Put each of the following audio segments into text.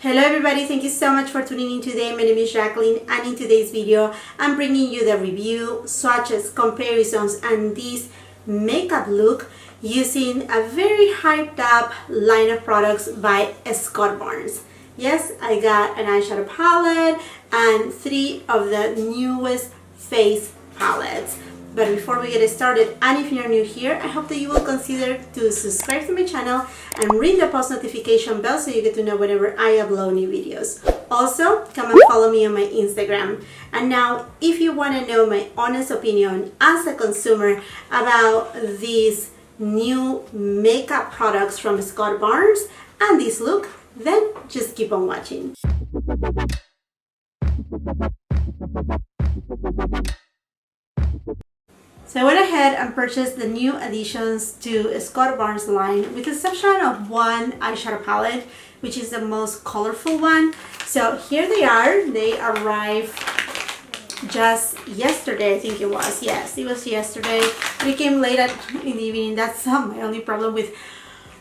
Hello everybody, thank you so much for tuning in today. My name is Jacqueline, and in today's video I'm bringing you the review, swatches, comparisons, and this makeup look using a very hyped up line of products by BARNES. Yes, I got an eyeshadow palette and 3 of the newest face palettes. But before we get started, and if you're new here, I hope that you will consider to subscribe to my channel and ring the post notification bell so you get to know whenever I upload new videos. Also, come and follow me on my Instagram. And now, if you want to know my honest opinion as a consumer about these new makeup products from BARNES and this look, then just keep on watching. So I went ahead and purchased the new additions to BARNES line, with the exception of one eyeshadow palette, which is the most colorful one. So here they are. They arrived just yesterday, I think it was. Yes, it was yesterday. They came late in the evening. That's my only problem with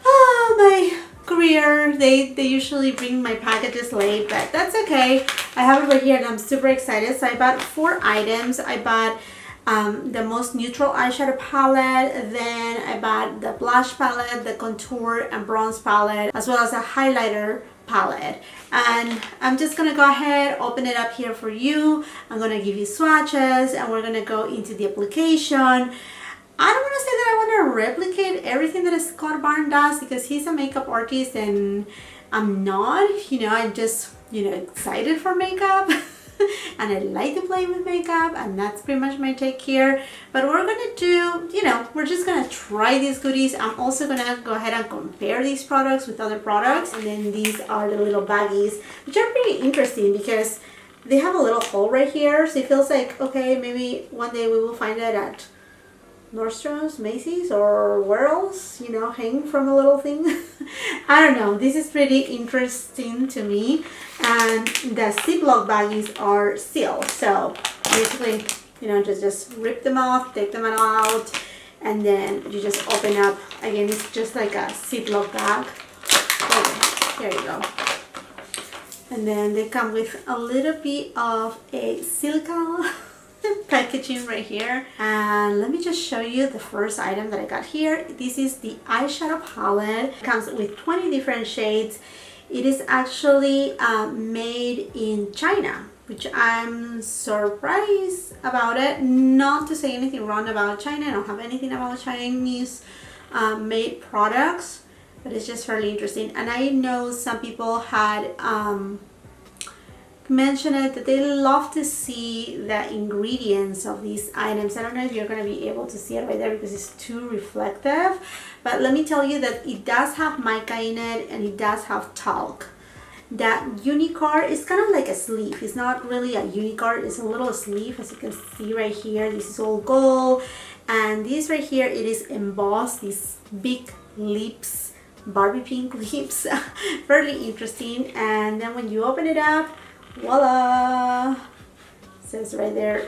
my career. They usually bring my packages late, but that's okay. I have it right here and I'm super excited. So I bought 4 items. I bought the most neutral eyeshadow palette, then I bought the blush palette, the contour and bronze palette, as well as a highlighter palette. And I'm just gonna go ahead, open it up here for you. I'm gonna give you swatches and we're gonna go into the application. I don't want to say that I want to replicate everything that BARNES does, because he's a makeup artist and I'm not. You know, I'm just, excited for makeup. And I like to play with makeup, and that's pretty much my take here. But we're gonna do, we're just gonna try these goodies. I'm also gonna go ahead and compare these products with other products. And then these are the little baggies, which are pretty interesting because they have a little hole right here. So it feels like, okay, maybe one day we will find it at Nordstrom's, Macy's, or where else, hang from a little thing. I don't know. This is pretty interesting to me. And the Ziploc baggies are sealed. So basically, just rip them off, take them out, and then you just open up. Again, it's just like a Ziploc bag. Okay, there you go. And then they come with a little bit of a silica packaging right here. And let me just show you the first item that I got here. This is the eyeshadow palette. It comes with 20 different shades. It is actually made in China, which I'm surprised about it. Not to say anything wrong about China. I don't have anything about Chinese made products, but it's just fairly interesting. And I know some people had mention it that they love to see the ingredients of these items. I don't know if you're going to be able to see it right there because it's too reflective, but let me tell you that it does have mica in it and it does have talc. That unicard is kind of like a sleeve. It's not really a unicard, it's a little sleeve, as you can see right here. This is all gold, and this right here, it is embossed, these big lips, Barbie pink lips. Fairly interesting. And then when you open it up, voila, it says right there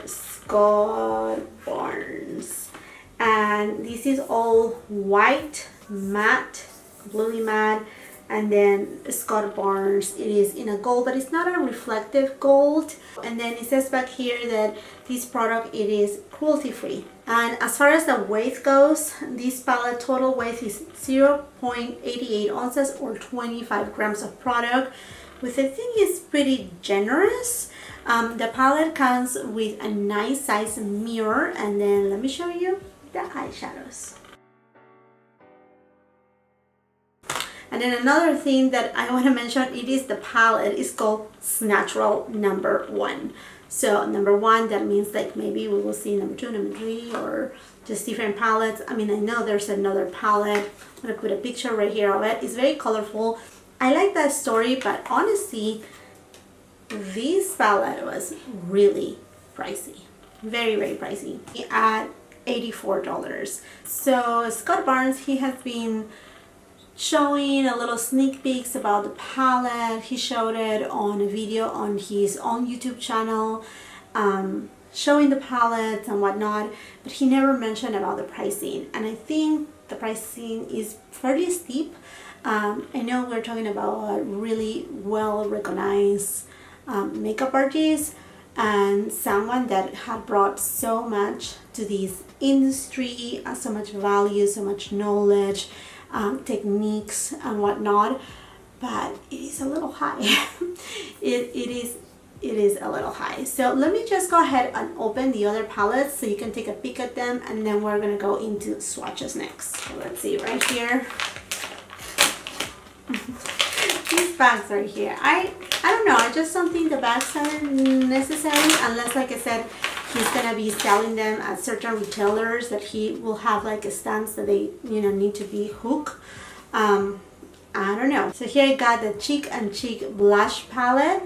BARNES, and this is all white, matte, completely matte. And then BARNES, it is in a gold, but it's not a reflective gold. And then it says back here that this product, it is cruelty free. And as far as the weight goes, this palette total weight is 0.88 ounces or 25 grams of product, which I think is pretty generous. The palette comes with a nice size mirror, and then let me show you the eyeshadows. And then another thing that I want to mention, it is the palette is called SNatural #1. So #1, that means like maybe we will see #2, #3, or just different palettes. I mean, I know there's another palette. I'm gonna put a picture right here of it. It's very colorful. I like that story, but honestly, this palette was really pricey. Very, very pricey. At $84. So BARNES, he has been showing a little sneak peeks about the palette. He showed it on a video on his own YouTube channel, showing the palette and whatnot, but he never mentioned about the pricing. And I think the pricing is fairly steep. I know we're talking about a really well recognized makeup artist and someone that had brought so much to this industry, so much value, so much knowledge, techniques and whatnot, but it is a little high. It is a little high. So let me just go ahead and open the other palettes so you can take a peek at them, and then we're gonna go into swatches next. So let's see right here. These bags right here. I don't know, I just don't think the bags are necessary unless, like I said, he's gonna be selling them at certain retailers that he will have like stands that they, you know, need to be hooked. I don't know. So here I got the Chic and Cheek Blush Palette,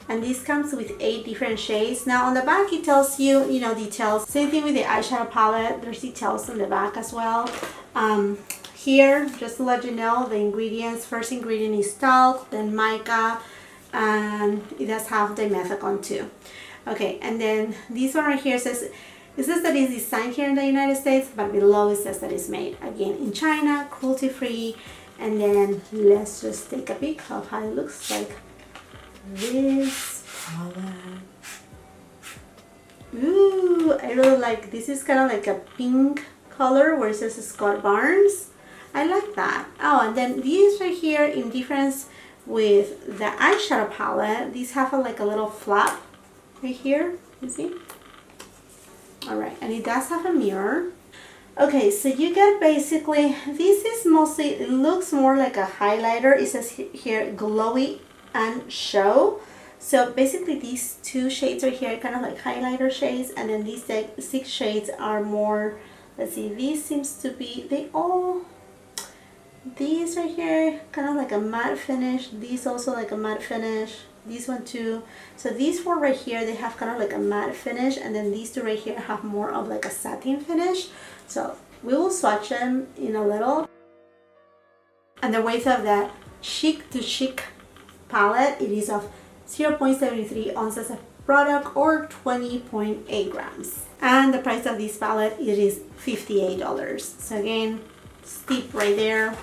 and this comes with 8 different shades. Now on the back it tells you, you know, details. Same thing with the eyeshadow palette, there's details on the back as well. Here, just to let you know, the ingredients, first ingredient is talc, then mica, and it does have dimethicone too. Okay, and then this one right here says, it says that it's designed here in the United States, but below it says that it's made again in China, cruelty free. And then let's just take a peek of how it looks like. This palette. Ooh, I really like, this is kind of like a pink color where it says Scott Barnes. I like that. Oh, and then these right here, in difference with the eyeshadow palette, these have like a little flap right here, you see? All right, and it does have a mirror. Okay, so you get basically, this is mostly, it looks more like a highlighter. It says here, Glowy and Show. So basically these 2 shades right here are kind of like highlighter shades, and then these 6 shades are more, let's see, these seems to be, these right here, kind of like a matte finish. These also like a matte finish. These one too. So these 4 right here, they have kind of like a matte finish, and then these 2 right here have more of like a satin finish. So we will swatch them in a little. And the weight of that Chic to Chic palette, it is of 0.73 ounces of product or 20.8 grams. And the price of this palette, it is $58. So again, steep right there.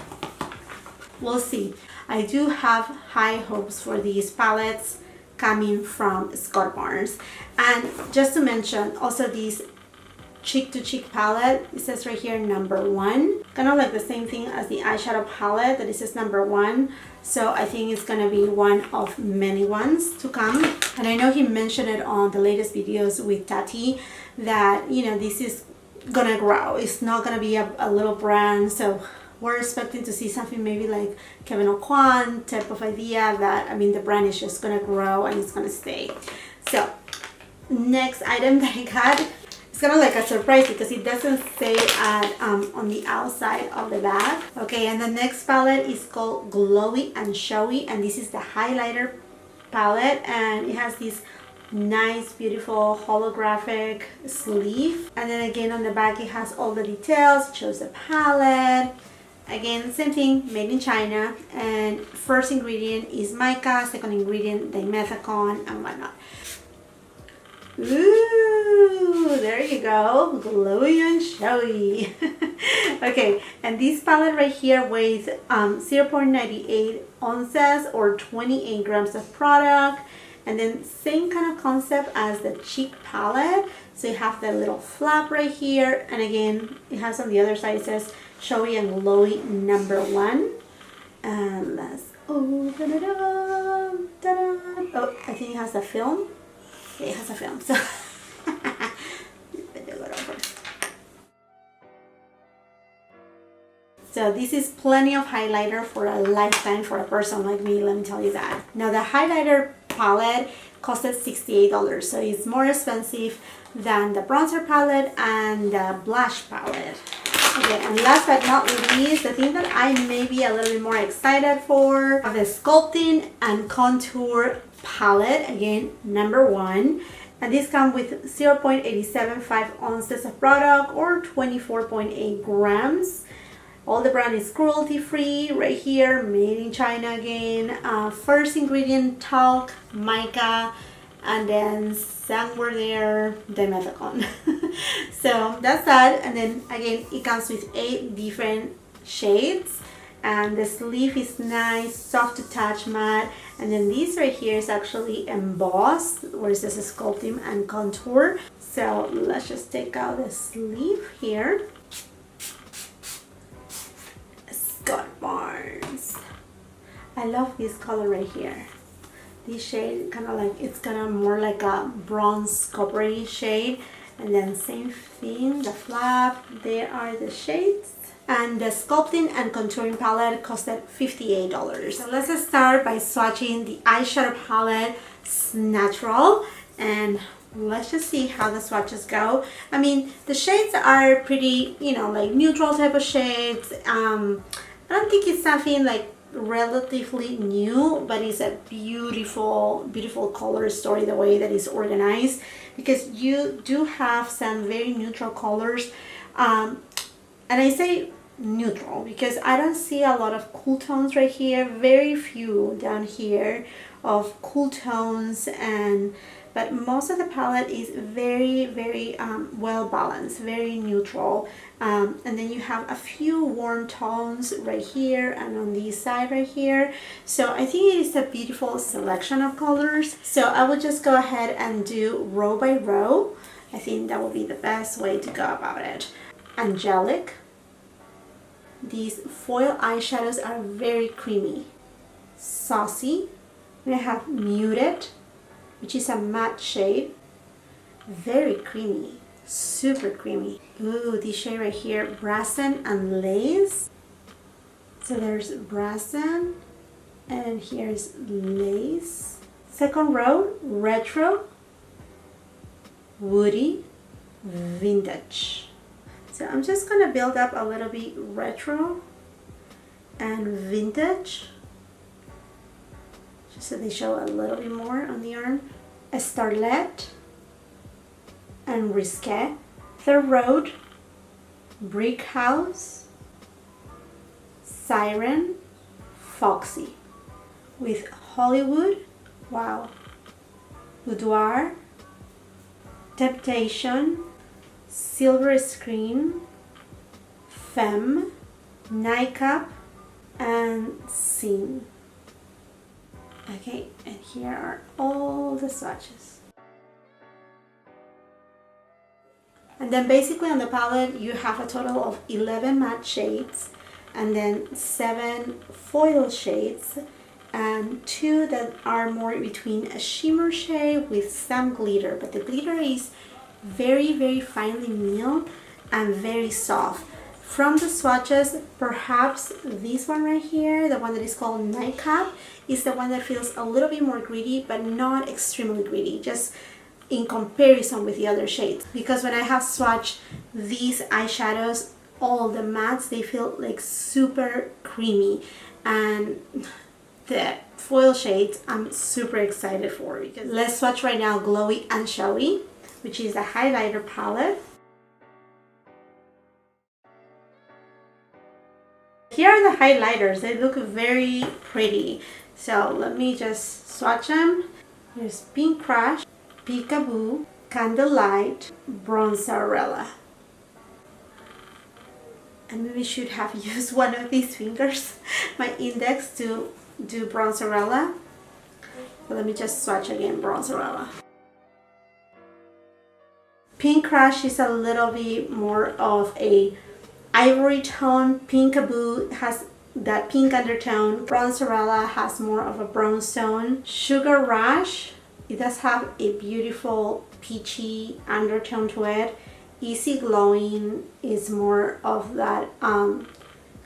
We'll see. I do have high hopes for these palettes coming from Scott Barnes. And just to mention, also this Cheek to Cheek palette, it says right here #1, kind of like the same thing as the eyeshadow palette, that it says #1. So I think it's gonna be one of many ones to come. And I know he mentioned it on the latest videos with Tati that, you know, this is gonna grow. It's not gonna be a little brand. So we're expecting to see something maybe like Kevin O'Quan type of idea that, I mean, the brand is just gonna grow and it's gonna stay. So next item that I got, it's kind of like a surprise because it doesn't say on the outside of the bag. Okay, and the next palette is called Glowy and Showy, and this is the highlighter palette, and it has this nice beautiful holographic sleeve, and then again on the back it has all the details. It shows the palette. Again, same thing, made in China, and first ingredient is mica, second ingredient dimethicone and whatnot. Ooh, there you go, glowy and showy. Okay, and this palette right here weighs 0.98 ounces or 28 grams of product. And then same kind of concept as the Cheek palette. So you have the little flap right here, and again it has on the other side, it says Showy and Glowy #1. And let's open it up. Ta-da. Oh, I think it has a film. Yeah, it has a film. So so this is plenty of highlighter for a lifetime for a person like me, let me tell you that. Now the highlighter palette costed $68, so it's more expensive than the bronzer palette and the blush palette. Okay, and last but not least, the thing that I may be a little bit more excited for, the Sculpting and Contour palette, again #1, and this comes with 0.875 ounces of product or 24.8 grams. All the brand is cruelty free right here, made in China again. First ingredient talc, mica, and then somewhere there dimethicone. So that's that. And then again it comes with 8 different shades, and the sleeve is nice, soft to touch, matte. And then this right here is actually embossed, where it says Sculpting and Contour. So let's just take out the sleeve here. Scott Barnes. I love this color right here. This shade kind of like, it's kind of more like a bronze coppery shade. And then same thing, the flap, there are the shades. And the Sculpting and Contouring palette costed $58. So let's start by swatching the eyeshadow palette, SNatural, and let's just see how the swatches go. I mean, the shades are pretty, you know, like neutral type of shades. I don't think it's something like relatively new, but it's a beautiful color story, the way that it's organized, because you do have some very neutral colors, and I say neutral because I don't see a lot of cool tones right here, very few down here of cool tones, but most of the palette is very well balanced, very neutral, and then you have a few warm tones right here and on this side right here. So I think it is a beautiful selection of colors. So I will just go ahead and do row by row. I think that will be the best way to go about it. Angelic. These foil eyeshadows are very creamy. Saucy. We have Muted, which is a matte shade. Very creamy, super creamy. Ooh, this shade right here, Brazen and Lace. So there's Brazen and here's Lace. Second row, Retro, Woody, Vintage. So I'm just gonna build up a little bit retro and vintage, just so they show a little bit more on the arm. A Starlet and Risque. Third road, Brick House, Siren, Foxy, with Hollywood, wow, Boudoir, Temptation, Silver Screen, Femme, Nightcap, and Scene. Okay, and here are all the swatches. And then basically on the palette you have a total of 11 matte shades, and then 7 foil shades, and 2 that are more between a shimmer shade with some glitter, but the glitter is very finely milled and very soft. From the swatches, perhaps this one right here, the one that is called Nightcap, is the one that feels a little bit more gritty, but not extremely gritty, just in comparison with the other shades. Because when I have swatched these eyeshadows, all the mattes, they feel like super creamy, and the foil shades I'm super excited for. Because let's swatch right now Glowy and Showy, which is the highlighter palette. Here are the highlighters. They look very pretty. So let me just swatch them. Here's Pink Crush, Peekaboo, Candlelight, Bronzarella. I maybe should have used one of these fingers, my index, to do Bronzarella. But let me just swatch again Bronzarella. Pink Crush is a little bit more of a ivory tone. Peekaboo has that pink undertone. Bronzarella has more of a bronze tone. Sugar Rush, it does have a beautiful peachy undertone to it. Easy Glowing is more of that kind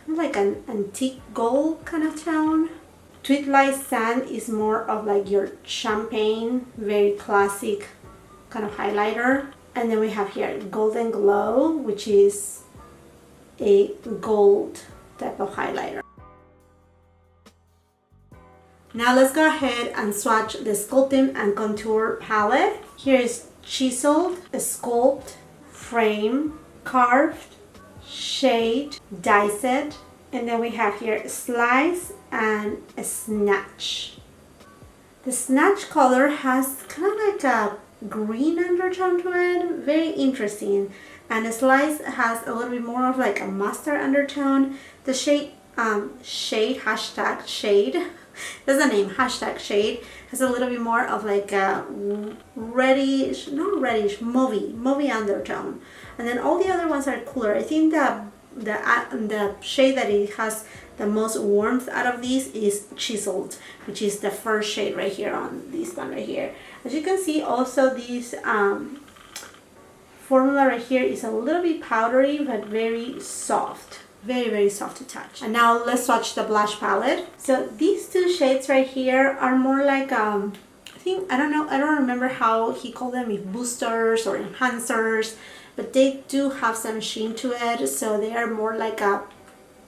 of like an antique gold kind of tone. Twilight Sand is more of like your champagne, very classic kind of highlighter. And then we have here Golden Glow, which is a gold type of highlighter. Now let's go ahead and swatch the Sculpting and Contour palette. Here is Chiseled, Sculpt, Frame, Carved, Shade, Diced, and then we have here Slice and a Snatch. The Snatch color has kind of like a green undertone to it, very interesting, and the Slice has a little bit more of like a mustard undertone. The shade shade, hashtag shade. That's the name, hashtag shade. Has a little bit more of like a reddish, not reddish, mauvey undertone. And then all the other ones are cooler. I think the shade that it has the most warmth out of these is Chiseled, which is the first shade right here on this one right here. As you can see, also this formula right here is a little bit powdery but very soft. Very soft to touch. And now let's swatch the blush palette. So these two shades right here are more like I don't remember how he called them, if boosters or enhancers, but they do have some sheen to it, so they are more like a,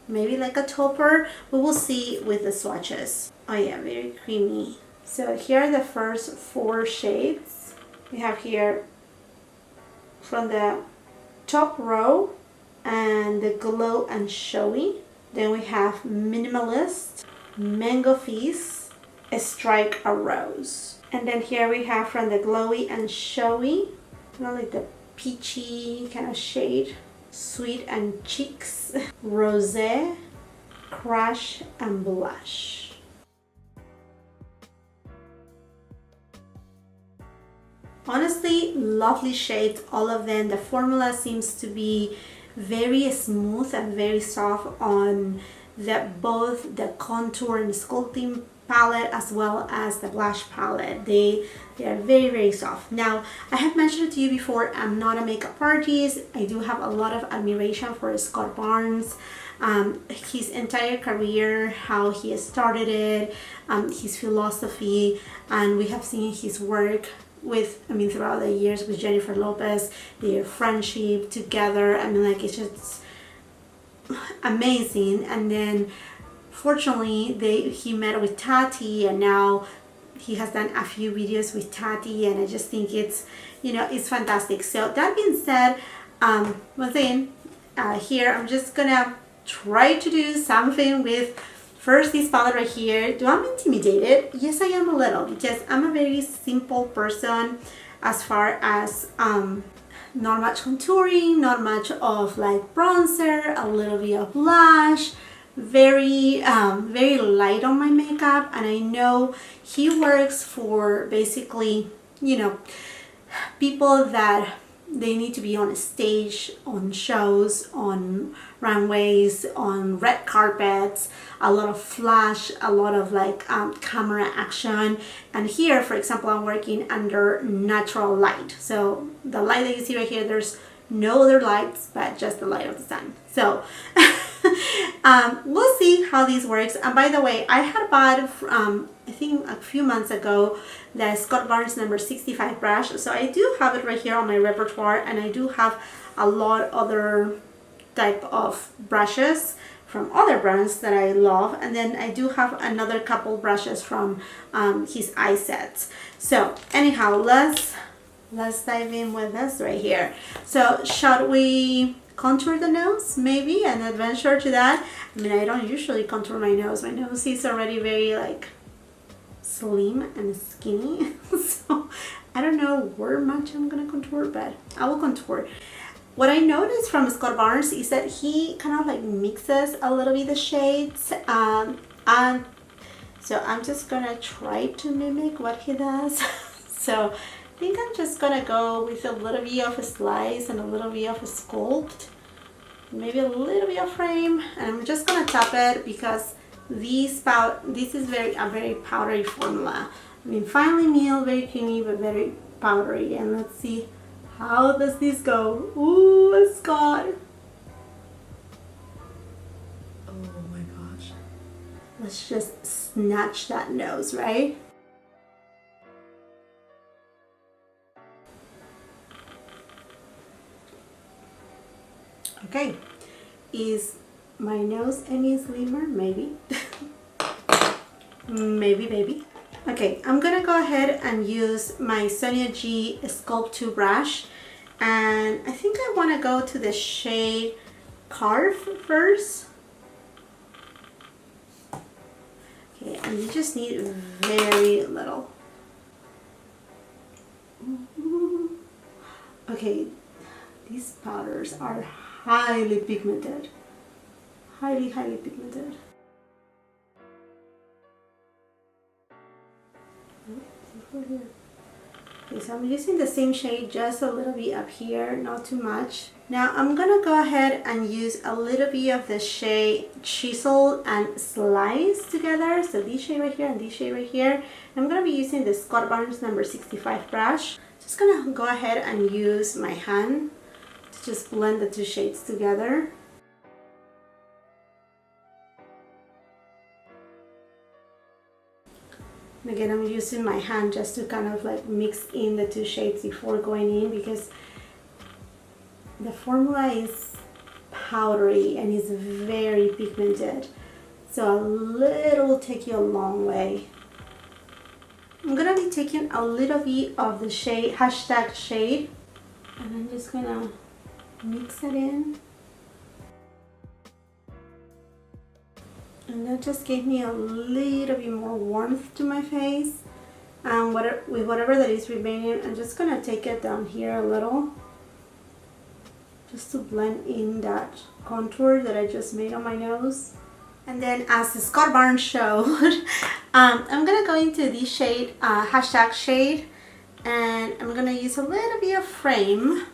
maybe like a taupe. We will see with the swatches. Oh yeah, very creamy. So here are the first 4 shades. We have here from the top row and the Glow and Showy. Then we have Minimalist, Mango Feast, Strike a Rose. And then here we have from the Glowy and Showy, kind of like the peachy kind of shade, Sweet and Cheeks, Rosé, Crush, and Blush. Honestly, lovely shades, all of them. The formula seems to be very smooth and very soft on both the contour and sculpting palette as well as the blush palette. They are very soft. Now, I have mentioned to you before, I'm not a makeup artist. I do have a lot of admiration for Scott Barnes, his entire career, how he started it, his philosophy, and we have seen his work throughout the years with Jennifer Lopez, their friendship together. Like, it's just amazing. And then fortunately he met with Tati, and now he has done a few videos with Tati, and I just think it's, it's fantastic. So that being said, once again, here I'm just gonna try to do something with first this palette right here. Do I'm intimidated? Yes, I am a little, because I'm a very simple person as far as not much contouring, not much of like bronzer, a little bit of blush, very light on my makeup. And I know he works for basically, people that they need to be on a stage, on shows, on runways, on red carpets, a lot of flash, a lot of like camera action. And here, for example, I'm working under natural light. So the light that you see right here, there's no other lights but just the light of the sun. So we'll see how this works. And by the way, I had bought I think a few months ago the Scott Barnes number 65 brush, so I do have it right here on my repertoire, and I do have a lot other type of brushes from other brands that I love, and then I do have another couple brushes from his eye sets. So anyhow, let's dive in with this right here. So shall we contour the nose? Maybe an adventure to that. I don't usually contour my nose. My nose is already very like slim and skinny, so I don't know where much I'm gonna contour, but I will contour. What I noticed from Scott Barnes is that he kind of like mixes a little bit the shades, and so I'm just gonna try to mimic what he does. So I think I'm just gonna go with a little bit of a slice and a little bit of a sculpt, maybe a little bit of frame, and I'm just gonna tap it because this is a very powdery formula. Finely milled, very creamy, but very powdery. And let's see, how does this go? Ooh, Scott. Oh my gosh. Let's just snatch that nose, right? Okay. Is my nose any slimmer? Maybe. maybe. Okay, I'm gonna go ahead and use my Sonia G Sculpt 2 brush, and I think I want to go to the shade Carve first. Okay, and you just need very little. Okay, these powders are highly pigmented. highly, highly pigmented. Okay, so I'm using the same shade, just a little bit up here, not too much. Now I'm gonna go ahead and use a little bit of the shade Chisel and Slice together. So this shade right here and this shade right here. I'm gonna be using the BARNES number 65 brush. Just gonna go ahead and use my hand to just blend the two shades together. And again, I'm using my hand just to kind of like mix in the two shades before going in, because the formula is powdery and is very pigmented. So a little will take you a long way. I'm gonna be taking a little bit of the shade, hashtag shade, and I'm just gonna mix it in. And that just gave me a little bit more warmth to my face. And with whatever that is remaining, I'm just gonna take it down here a little, just to blend in that contour that I just made on my nose. And then, as the BARNES showed, I'm gonna go into this shade, hashtag shade, and I'm gonna use a little bit of frame.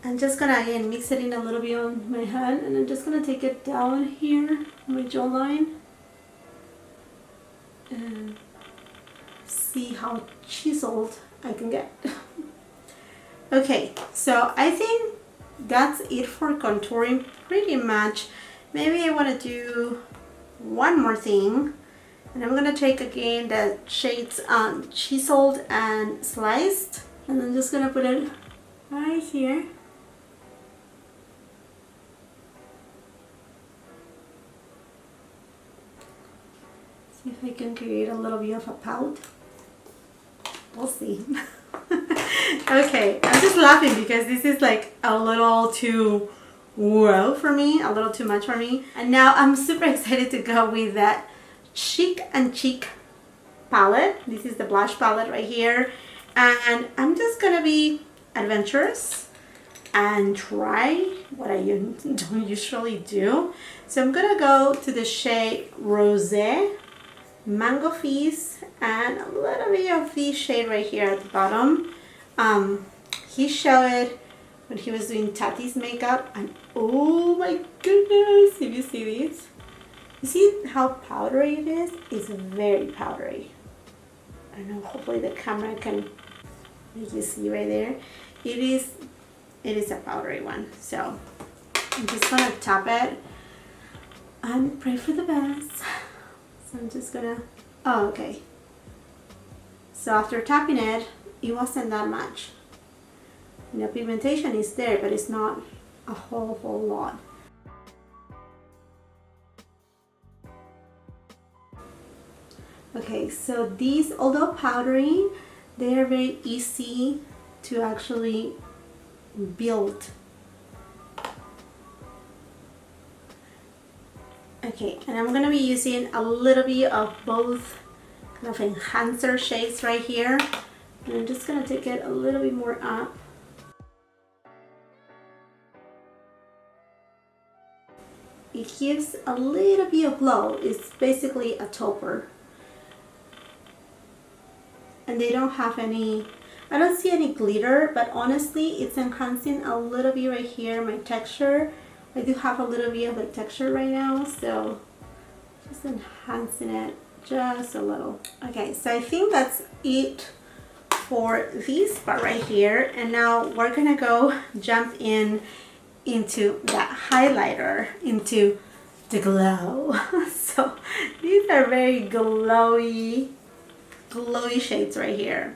I'm just gonna again mix it in a little bit on my hand, and I'm just gonna take it down here on my jawline and see how chiseled I can get. Okay, so I think that's it for contouring pretty much. Maybe I want to do one more thing, and I'm gonna take again the shades Chiseled and Sliced, and I'm just gonna put it right here. See if I can create a little bit of a pout. We'll see. Okay, I'm just laughing because this is like a little too whoa for me, a little too much for me. And now I'm super excited to go with that Chic and Cheek palette. This is the blush palette right here. And I'm just gonna be adventurous and try what I don't usually do. So I'm gonna go to the shade Rosé, Mango Fizz, and a little bit of this shade right here at the bottom. He showed it when he was doing Tati's makeup, and oh my goodness, if you see this, you see how powdery it is? It's very powdery. I don't know, hopefully the camera can make you see right there. It is a powdery one. So I'm just gonna tap it and pray for the best. So I'm just gonna, oh, okay. So after tapping it, it wasn't that much. You know, pigmentation is there, but it's not a whole lot. Okay, so these, although powdery, they are very easy to actually build. Okay, and I'm gonna be using a little bit of both kind of enhancer shades right here. And I'm just gonna take it a little bit more up. It gives a little bit of glow. It's basically a topper. And they don't have any, I don't see any glitter, but honestly, it's enhancing a little bit right here, my texture. I do have a little bit of the texture right now, so just enhancing it just a little. Okay, so I think that's it for this part right here. And now we're gonna go jump into that highlighter, into the glow. So these are very glowy shades right here.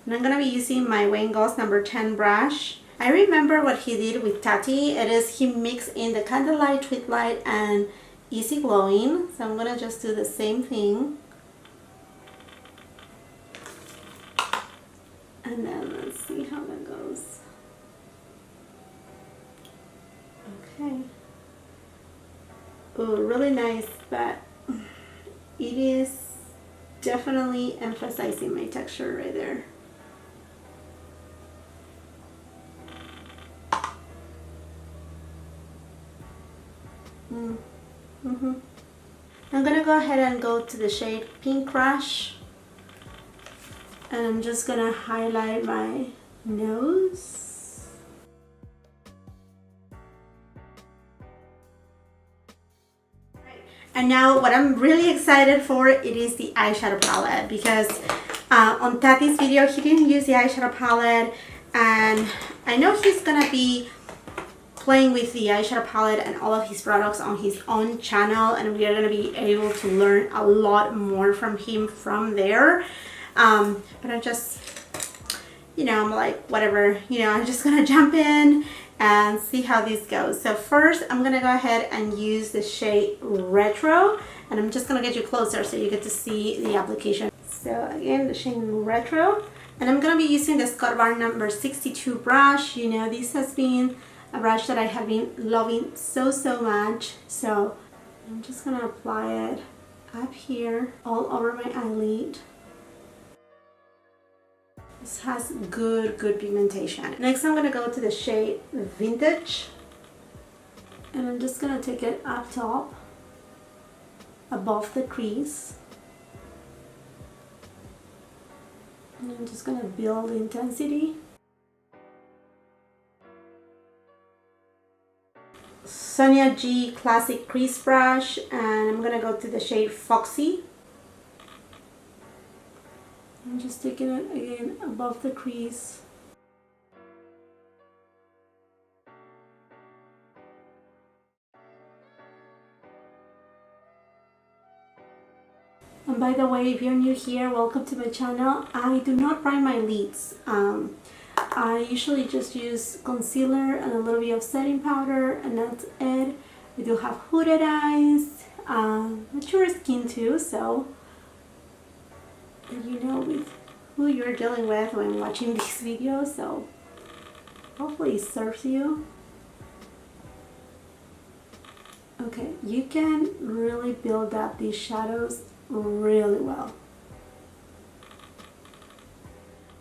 And I'm gonna be using my Wayne Goss number 10 brush. I remember what he did with Tati. It is he mixed in the Candlelight, Twilight, and Easy Glowing. So I'm gonna just do the same thing. And then let's see how that goes. Okay. Oh, really nice, but it is definitely emphasizing my texture right there. I'm gonna go ahead and go to the shade Pink Rush, and I'm just gonna highlight my nose. And now what I'm really excited for, it is the eyeshadow palette, because on Tati's video he didn't use the eyeshadow palette, and I know he's gonna be playing with the eyeshadow palette and all of his products on his own channel, and we are going to be able to learn a lot more from him from there. But I just, you know, I'm like, whatever, you know, I'm just gonna jump in and see how this goes. So first I'm gonna go ahead and use the shade Retro, and I'm just gonna get you closer so you get to see the application. So again, the shade Retro, and I'm gonna be using the Scott Barnes number 62 brush. You know, this has been a brush that I have been loving so much. So I'm just gonna apply it up here all over my eyelid. This has good pigmentation. Next I'm gonna go to the shade Vintage, and I'm just gonna take it up top above the crease, and I'm just gonna build intensity. Sonia G Classic Crease Brush, and I'm gonna go to the shade Foxy. I'm just taking it again above the crease. And by the way, if you're new here, welcome to my channel. I do not prime my lids. I usually just use concealer and a little bit of setting powder, and that's it. I do have hooded eyes, mature skin too, so you know with who you're dealing with when watching these videos, so hopefully it serves you. Okay, you can really build up these shadows really well.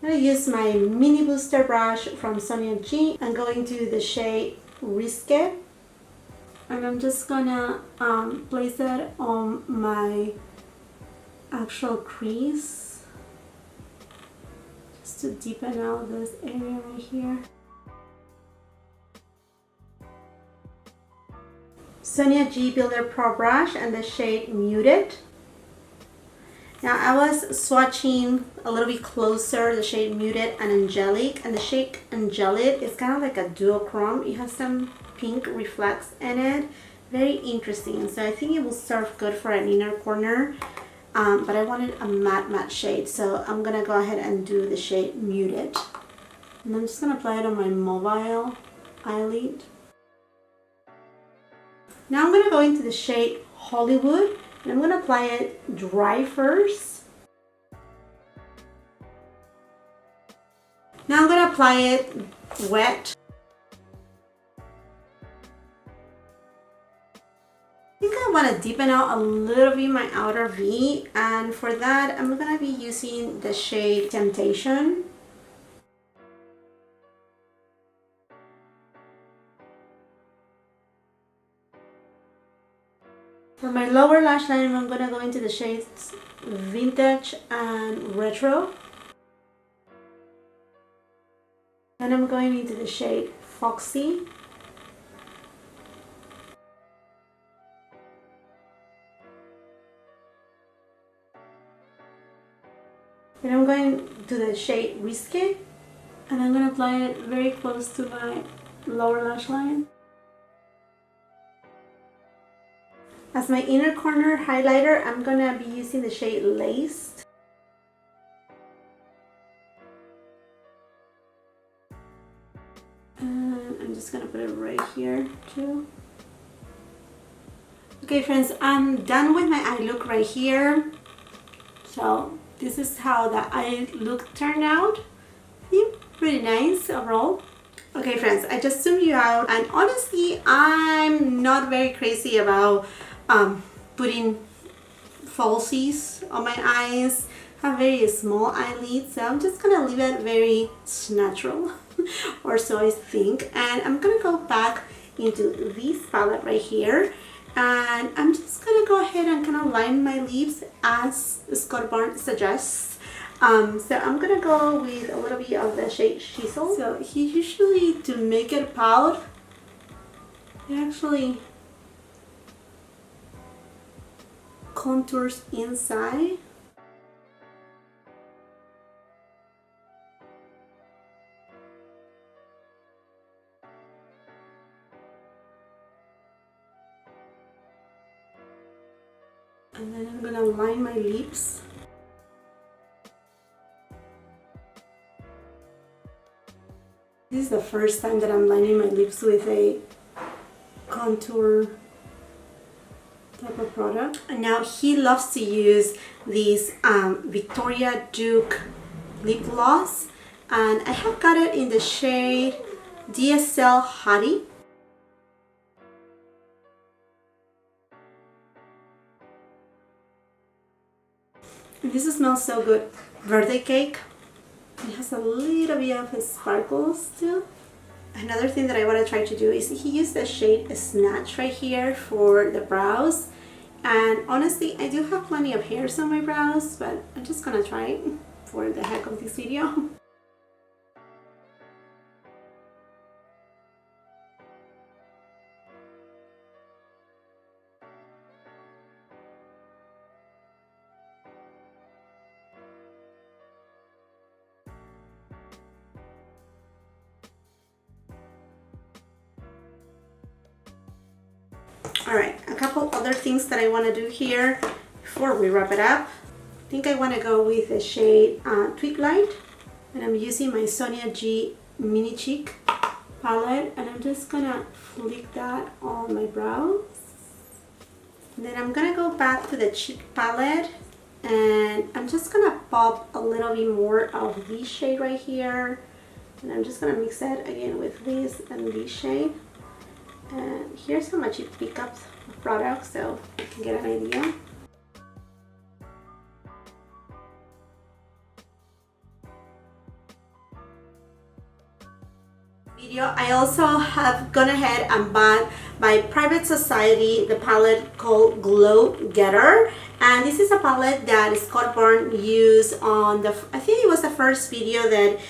I'm going to use my mini booster brush from Sonia G and going to the shade Risque, and I'm just gonna place it on my actual crease just to deepen out this area right here. Sonia G Builder Pro brush and the shade Muted. Now I was swatching a little bit closer the shade Muted and Angelic, and the shade Angelic is kind of like a duochrome. It has some pink reflex in it. Very interesting. So I think it will serve good for an inner corner, but I wanted a matte shade, so I'm gonna go ahead and do the shade Muted. And I'm just gonna apply it on my mobile eyelid. Now I'm gonna go into the shade Hollywood, and I'm going to apply it dry first. Now I'm going to apply it wet. I think I want to deepen out a little bit my outer V, and for that I'm going to be using the shade Temptation. For my lower lash line, I'm going to go into the shades Vintage and Retro. And I'm going into the shade Foxy. And I'm going to the shade Risque, and I'm going to apply it very close to my lower lash line. As my inner corner highlighter, I'm going to be using the shade Laced. And I'm just going to put it right here too. Okay friends, I'm done with my eye look right here. So this is how the eye look turned out. I think pretty nice overall. Okay friends, I just zoomed you out, and honestly I'm not very crazy about putting falsies on my eyes. I have very small eyelids, so I'm just gonna leave it very natural or so I think. And I'm gonna go back into this palette right here, And I'm just gonna go ahead and kind of line my lips as Scott Barnes suggests. So I'm gonna go with a little bit of the shade Chisel. So he usually, to make it pout, he actually contours inside. And then I'm gonna line my lips. This is the first time that I'm lining my lips with a contour type of product. And now he loves to use this Victoria Duke lip gloss, and I have got it in the shade DSL Hottie. This smells so good. Birthday cake. It has a little bit of sparkles too. Another thing that I want to try to do is he used the shade Snatch right here for the brows. And honestly, I do have plenty of hairs on my brows, but I'm just gonna try it for the heck of this video. Alright, a couple other things that I want to do here before we wrap it up. I think I want to go with the shade Twilight, and I'm using my Sonia G Mini Cheek palette, and I'm just gonna flick that on my brows. And then I'm gonna go back to the Chic palette, and I'm just gonna pop a little bit more of this shade right here, and I'm just gonna mix that again with this and this shade. And here's how much it picks up the product, so you can get an idea. I also have gone ahead and bought by Private Society the palette called Glow Getter, and this is a palette that Scott Barnes used on the, I think it was the first video that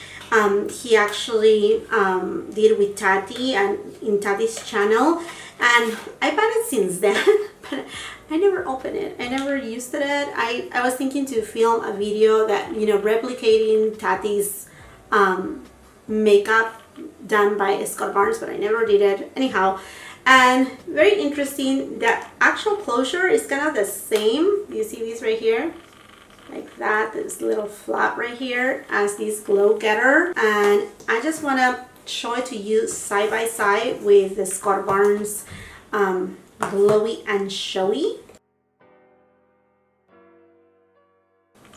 he actually did with Tati and in Tati's channel, and I bought it since then, but I never opened it. I never used it. I was thinking to film a video that, you know, replicating Tati's makeup done by Scott Barnes, but I never did it anyhow. And very interesting, the actual closure is kind of the same. You see this right here, like that, this little flap right here as this Glow Getter, and I just want to show it to you side by side with the Scott Barnes Glowy and Showy.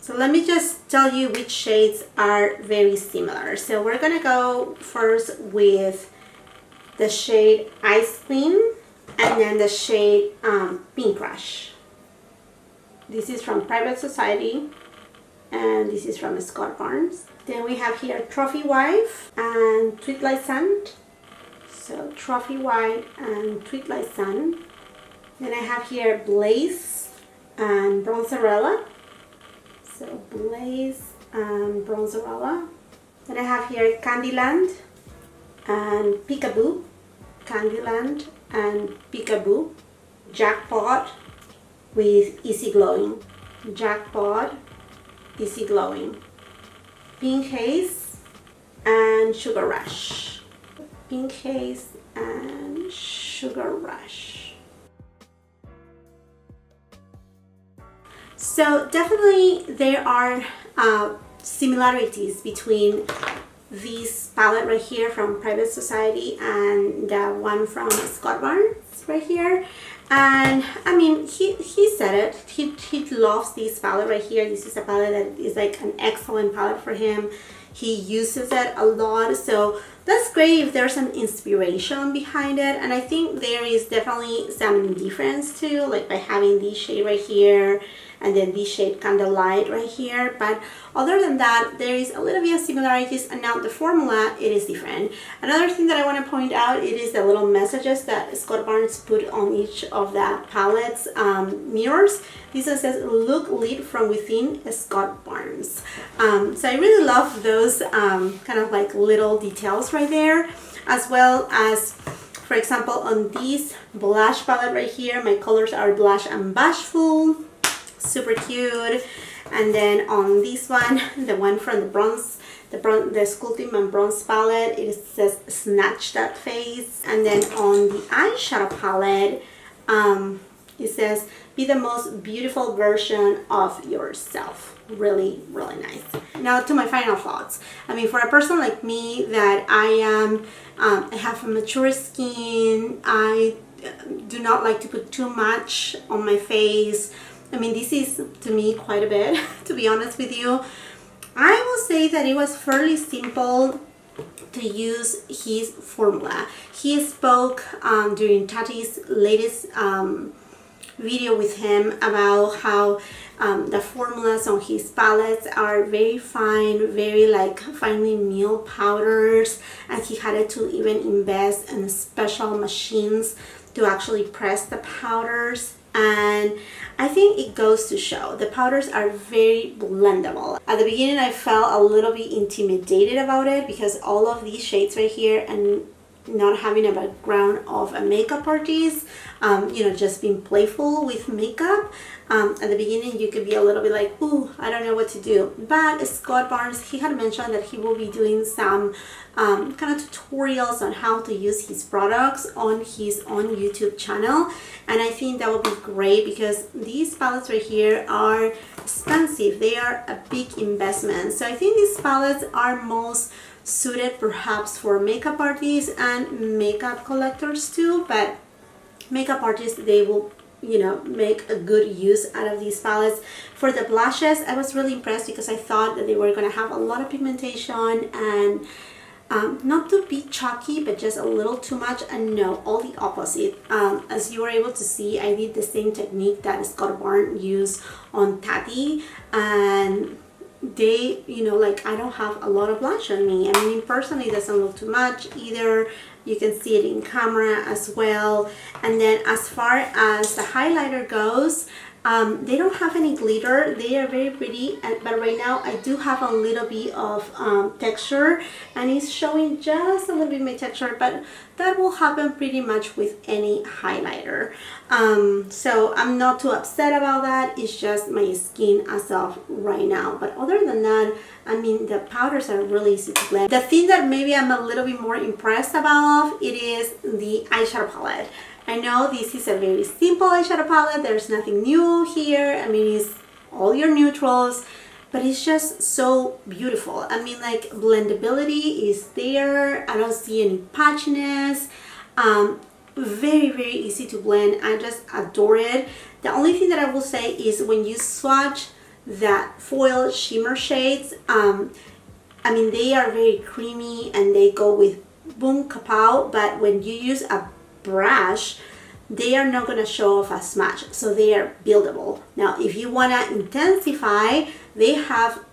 So let me just tell you which shades are very similar. So we're gonna go first with the shade Ice Cream, and then the shade Pink Crush. This is from Private Society, and this is from Scott Barnes. Then we have here Trophy Wife and Twilight Sun. So Trophy White and Twilight Sun. Then I have here Blaze and Bronzerella. So Blaze and Bronzerella. Then I have here Candyland and Peekaboo. Candyland and Peekaboo. Jackpot with Easy Glowing. Jackpot, Easy Glowing. Pink Haze and Sugar Rush. Pink Haze and Sugar Rush. So definitely there are similarities between this palette right here from Private Society and the one from Scott Barnes right here. And I mean, he said it, he loves this palette right here. This is a palette that is like an excellent palette for him. He uses it a lot, so that's great if there's some inspiration behind it. And I think there is definitely some difference too, like by having this shade right here and then this shade Candlelight right here. But other than that, there is a little bit of similarities, and now the formula, it is different. Another thing that I want to point out, it is the little messages that Scott Barnes put on each of the palette's mirrors. This one says, "Look lit from within, Scott Barnes." So I really love those kind of like little details right there, as well as, for example, on this blush palette right here, my colors are Blush and Bashful, super cute. And then on this one, the one from the Sculpting and Bronze palette, it says "Snatch That Face." And then on the eyeshadow palette, it says, "Be the most beautiful version of yourself." Really, really nice. Now to my final thoughts. I mean, for a person like me that I have a mature skin, I do not like to put too much on my face. I mean, this is to me quite a bit, to be honest with you. I will say that it was fairly simple to use his formula. He spoke during Tati's latest video with him about how the formulas on his palettes are very fine, very like finely milled powders, and he had to even invest in special machines to actually press the powders. And I think it goes to show the powders are very blendable. At the beginning I felt a little bit intimidated about it because all of these shades right here, and not having a background of a makeup artist, you know, just being playful with makeup. At the beginning you could be a little bit like, ooh, I don't know what to do. But Scott Barnes, he had mentioned that he will be doing some kind of tutorials on how to use his products on his own YouTube channel, and I think that would be great because these palettes right here are expensive. They are a big investment. So I think these palettes are most suited perhaps for makeup artists and makeup collectors too, but makeup artists, they will, you know, make a good use out of these palettes. For the blushes, I was really impressed because I thought that they were going to have a lot of pigmentation and not to be chalky, but just a little too much, and no, all the opposite. As you were able to see, I did the same technique that Scott Barnes used on Tati, and they, you know, like I don't have a lot of blush on me. I mean, in person it doesn't look too much either. You can see it in camera as well. And then as far as the highlighter goes, they don't have any glitter. They are very pretty, but right now I do have a little bit of texture, and it's showing just a little bit of my texture, but that will happen pretty much with any highlighter. So I'm not too upset about that. It's just my skin as of right now. But other than that, I mean, the powders are really easy to blend. The thing that maybe I'm a little bit more impressed about, it is the eyeshadow palette. I know this is a very simple eyeshadow palette. There's nothing new here. I mean, it's all your neutrals, but it's just so beautiful. I mean, like, blendability is there. I don't see any patchiness. Very, very easy to blend. I just adore it. The only thing that I will say is when you swatch the foil shimmer shades, I mean, they are very creamy and they go with boom kapow, but when you use a brush, they are not going to show off as much, so they are buildable. Now if you want to intensify, they have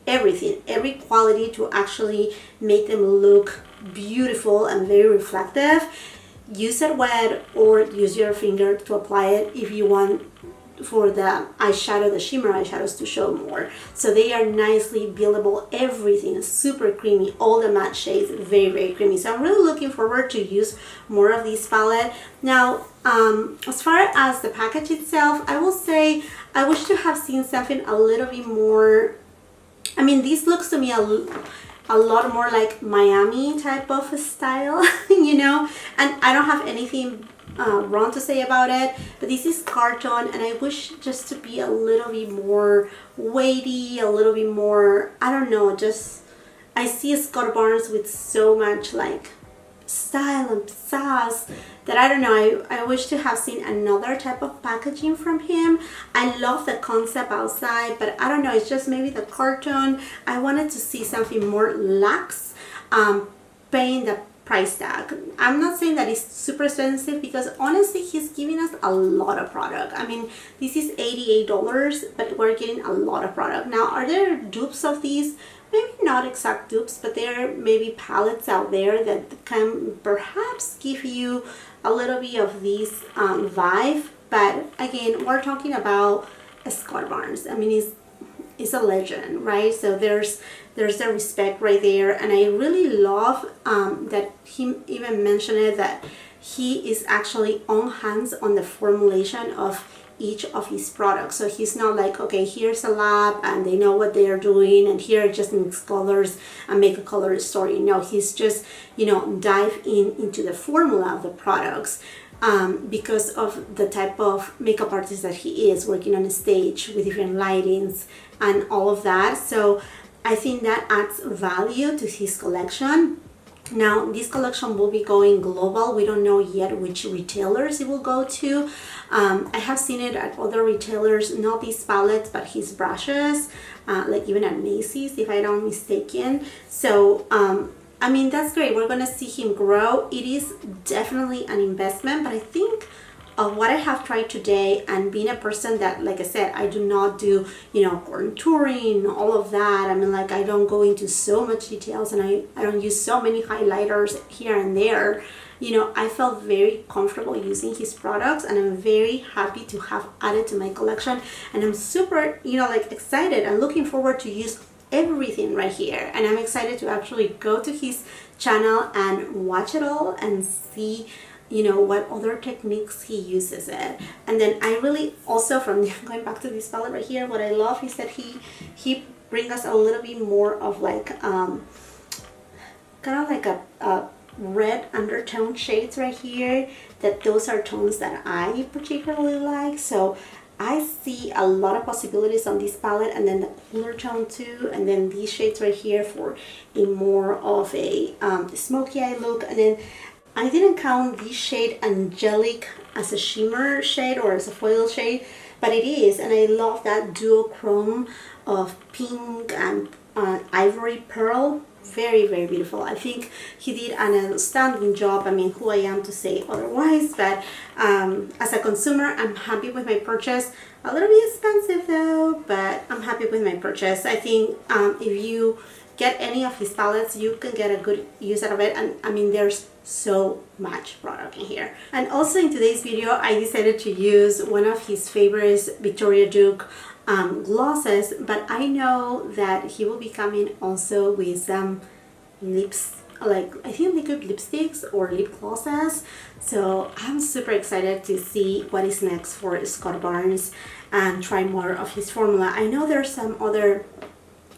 everything, every quality to actually make them look beautiful and very reflective. Use it wet or use your finger to apply it if you want for the eyeshadow, the shimmer eyeshadows, to show more. So they are nicely buildable. Everything is super creamy. All the matte shades, very, very creamy. So I'm really looking forward to use more of this palette. Now, as far as the package itself, I will say I wish to have seen something a little bit more. I mean, this looks to me a lot more like Miami type of style, you know, and I don't have anything wrong to say about it, but this is carton, and I wish just to be a little bit more weighty, a little bit more, I don't know, just I see Scott Barnes with so much like style and pizzazz that I don't know, I wish to have seen another type of packaging from him. I love the concept outside, but I don't know, it's just maybe the carton. I wanted to see something more lax, paying the price tag. I'm not saying that it's super expensive because honestly he's giving us a lot of product. I mean, this is $88, but we're getting a lot of product. Now, are there dupes of these? Maybe not exact dupes, but there are maybe palettes out there that can perhaps give you a little bit of this vibe. But again, we're talking about Scott Barnes. I mean, it's a legend, right? So there's the respect right there, and I really love that he even mentioned it, that he is actually on hands on the formulation of each of his products. So he's not like, okay, here's a lab and they know what they are doing, and here just mix colors and make a color story. No, he's just, you know, dive into the formula of the products. Because of the type of makeup artist that he is, working on a stage with different lightings and all of that. So I think that adds value to his collection. Now, this collection will be going global. We don't know yet which retailers it will go to. I have seen it at other retailers, not these palettes, but his brushes, like even at Macy's, if I'm not mistaken. So, I mean, that's great. We're gonna see him grow. It is definitely an investment, but I think of what I have tried today, and being a person that, like I said, I do not do, you know, contouring, all of that. I mean, like, I don't go into so much details, and I don't use so many highlighters here and there. You know, I felt very comfortable using his products, and I'm very happy to have added to my collection, and I'm super, you know, like, excited and looking forward to use everything right here. And I'm excited to actually go to his channel and watch it all and see, you know, what other techniques he uses it. And then I really also, from going back to this palette right here, what I love is that he brings us a little bit more of like kind of like a red undertone shades right here, that those are tones that I particularly like. So I see a lot of possibilities on this palette, and then the cooler tone too, and then these shades right here for a more of a smoky eye look. And then I didn't count this shade Angelic as a shimmer shade or as a foil shade, but it is, and I love that duochrome of pink and ivory pearl. Very, very beautiful. I think he did an outstanding job. I mean, who I am to say otherwise, but as a consumer, I'm happy with my purchase. A little bit expensive though, but I'm happy with my purchase. I think if you get any of his palettes, you can get a good use out of it. And I mean, there's so much product in here. And also in today's video, I decided to use one of his favorites, Victoria Duke glosses, but I know that he will be coming also with some lips, like I think liquid lipsticks or lip glosses. So I'm super excited to see what is next for Scott Barnes and try more of his formula. I know there's some other,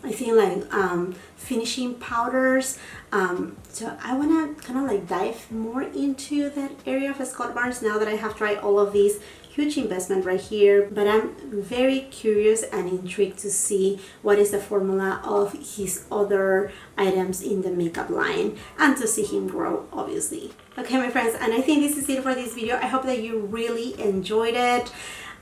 I think, like finishing powders, so I want to kind of like dive more into that area of Scott Barnes now that I have tried all of these. Huge investment right here, but I'm very curious and intrigued to see what is the formula of his other items in the makeup line, and to see him grow, obviously. Okay, my friends, and I think this is it for this video. I hope that you really enjoyed it.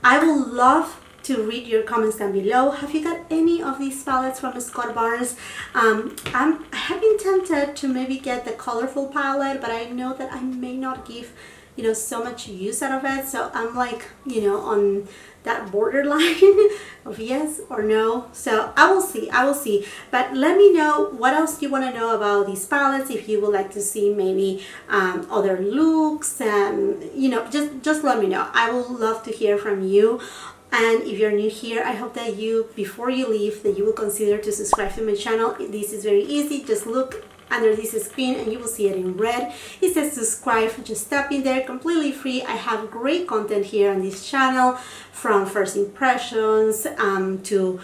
I would love to read your comments down below. Have you got any of these palettes from Scott Barnes? I have been tempted to maybe get the colorful palette, but I know that I may not give, you know, so much use out of it. So I'm like, you know, on that borderline of yes or no. So I will see. But let me know what else you want to know about these palettes. If you would like to see maybe other looks, and you know, just let me know. I would love to hear from you. And if you're new here, I hope that you, before you leave, that you will consider to subscribe to my channel. This is very easy. Just look under this screen and you will see it in red. It says subscribe. Just tap in there, completely free. I have great content here on this channel, from first impressions to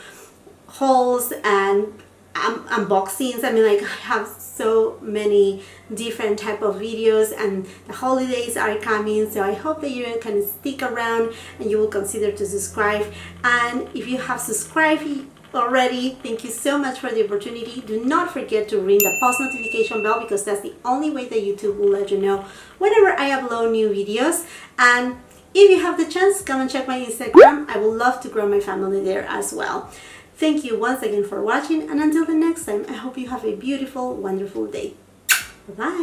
hauls and unboxings. I mean, like, I have so many different type of videos, and the holidays are coming, so I hope that you can stick around and you will consider to subscribe. And if you have subscribed already, thank you so much for the opportunity. Do not forget to ring the post notification bell, because that's the only way that YouTube will let you know whenever I upload new videos. And if you have the chance, come and check my Instagram. I would love to grow my family there as well. Thank you once again for watching, and until the next time, I hope you have a beautiful, wonderful day. Bye-bye.